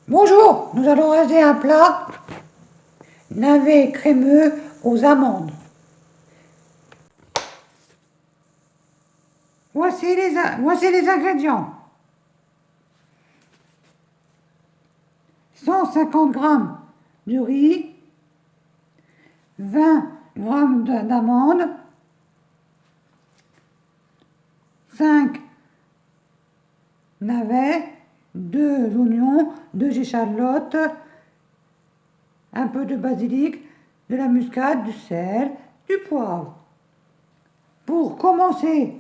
Bonjour, nous allons réaliser un plat navet crémeux aux amandes. Voici les ingrédients. 150 g de riz, 20 g d'amandes, 5 navets, 2 oignons, 2 échalotes, un peu de basilic, de la muscade, du sel, du poivre. Pour commencer,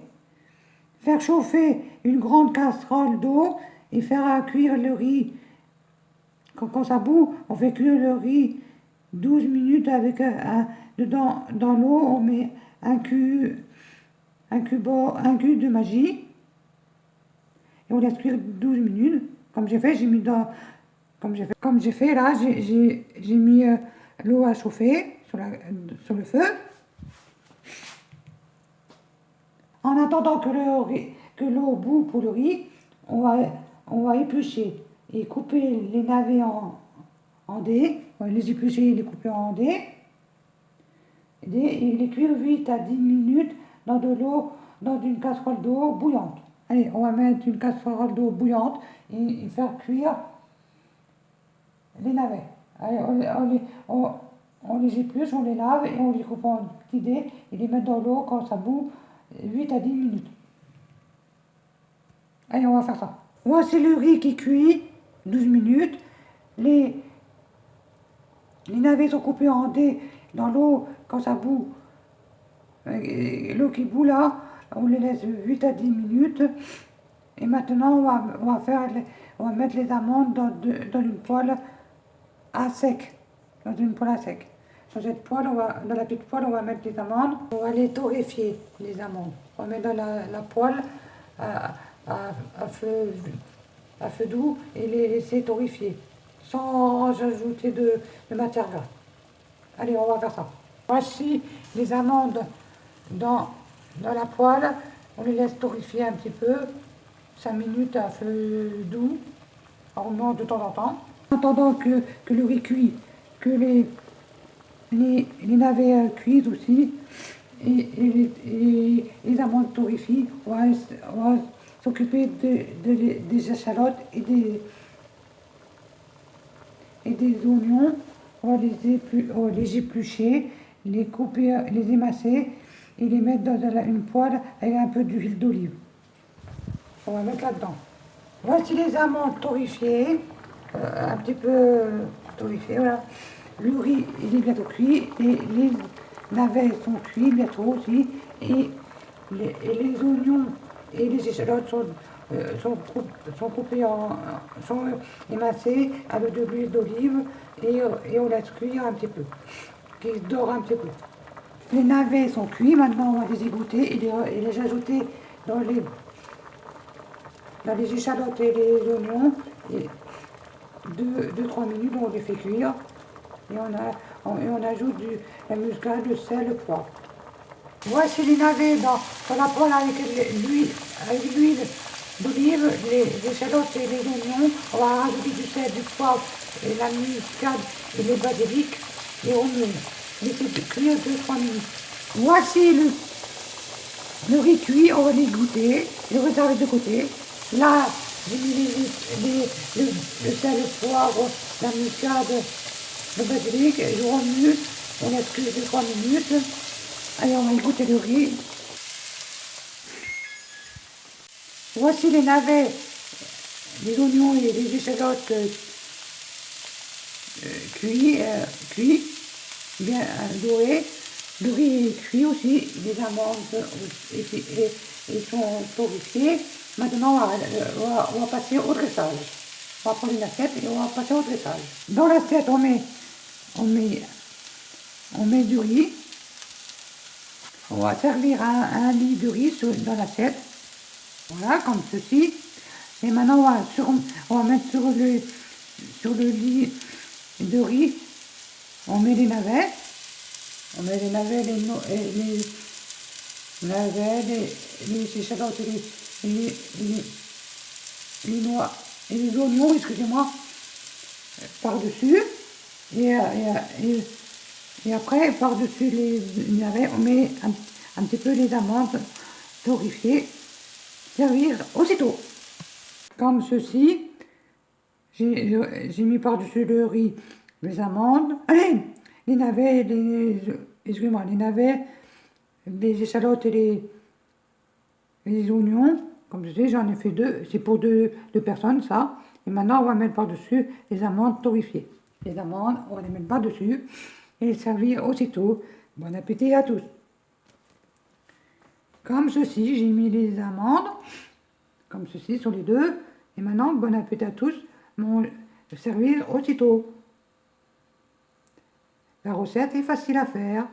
faire chauffer une grande casserole d'eau et faire cuire le riz. Quand ça bout, on fait cuire le riz 12 minutes avec dedans, dans l'eau, on met un cube de magie et on laisse cuire 12 minutes. Comme j'ai fait, comme j'ai fait là, j'ai mis l'eau à chauffer sur le feu. En attendant que l'eau bout pour le riz, on va éplucher et couper les navets en dés. On va les éplucher et les couper en dés. Et les cuire 8 à 10 minutes dans de l'eau, dans une casserole d'eau bouillante. Allez, on va mettre une casserole d'eau bouillante et faire cuire les navets. Allez, on les épluche, on les lave et on les coupe en petits dés et les met dans l'eau quand ça bout 8 à 10 minutes. Allez, on va faire ça. Voici le riz qui cuit 12 minutes. Les navets sont coupés en dés dans l'eau quand ça bout. L'eau qui bout là, on les laisse 8 à 10 minutes. Et maintenant, on va mettre les amandes dans une poêle à sec. Dans une poêle à sec. Dans cette poêle, dans la petite poêle, on va mettre les amandes. On va les torréfier, les amandes. On va mettre dans la poêle à feu doux et les laisser torréfier. Sans ajouter de matière grasse. Allez, on va faire ça. Voici les amandes dans la poêle. On les laisse torréfier un petit peu. 5 minutes à feu doux. On remonte de temps en temps. En attendant que le riz cuit, que les navets cuisent aussi, et les amandes torréfient, on va s'occuper des échalotes et des oignons. On va les éplucher, les couper, les émasser et les mettre dans une poêle avec un peu d'huile d'olive. On va mettre là-dedans. Voici les amandes torréfiées, un petit peu torréfiées, voilà. Le riz, il est bientôt cuit et les navets sont cuits bientôt aussi. Et les oignons et les échalotes sont coupés sont émincés avec de l'huile d'olive et on laisse cuire un petit peu, qu'ils dorent un petit peu. Les navets sont cuits, maintenant on va les égoutter et les ajouter dans les échalotes et les oignons. Et 2-3 minutes, on les fait cuire et on ajoute la muscade, le sel, le poivre. Voici les navets dans la poêle avec l'huile d'olive, les échalotes et les oignons. On va rajouter du sel, du poivre, et la muscade et le basilic et on laisse cuire 2-3 minutes. Voici le riz cuit, on va l'égoutter, le réserver de côté. Là, j'ai mis le sel, le poivre, la muscade, le basilic, et je remue, on laisse cuire 2-3 minutes. Allez, on va égoutter le riz. Voici les navets, les oignons et les échalotes cuits, bien dorés. Le riz est cuit aussi, les amandes et sont torréfiées. Maintenant, on va passer au dressage. On va prendre une assiette et on va passer au dressage. Dans l'assiette, on met du riz. On va servir un lit de riz dans l'assiette. Voilà, comme ceci. Et maintenant, on va mettre sur le lit de riz, on met les navets. On met les navets, les échalotes et les noix et les oignons, excusez-moi. par-dessus. Et après, par-dessus les navets, on met un petit peu les amandes torréfiées. Servir aussitôt. Comme ceci, j'ai mis par-dessus le riz les amandes, les navets, excusez-moi, les navets, les échalotes et les oignons. Comme je dis, j'en ai fait deux, c'est pour deux personnes ça. Et maintenant, on va mettre par-dessus les amandes torréfiées. Les amandes, on va les mettre par-dessus et les servir aussitôt. Bon appétit à tous. Comme ceci, j'ai mis les amandes, comme ceci sur les deux. Et maintenant, bon appétit à tous, servir aussitôt. La recette est facile à faire.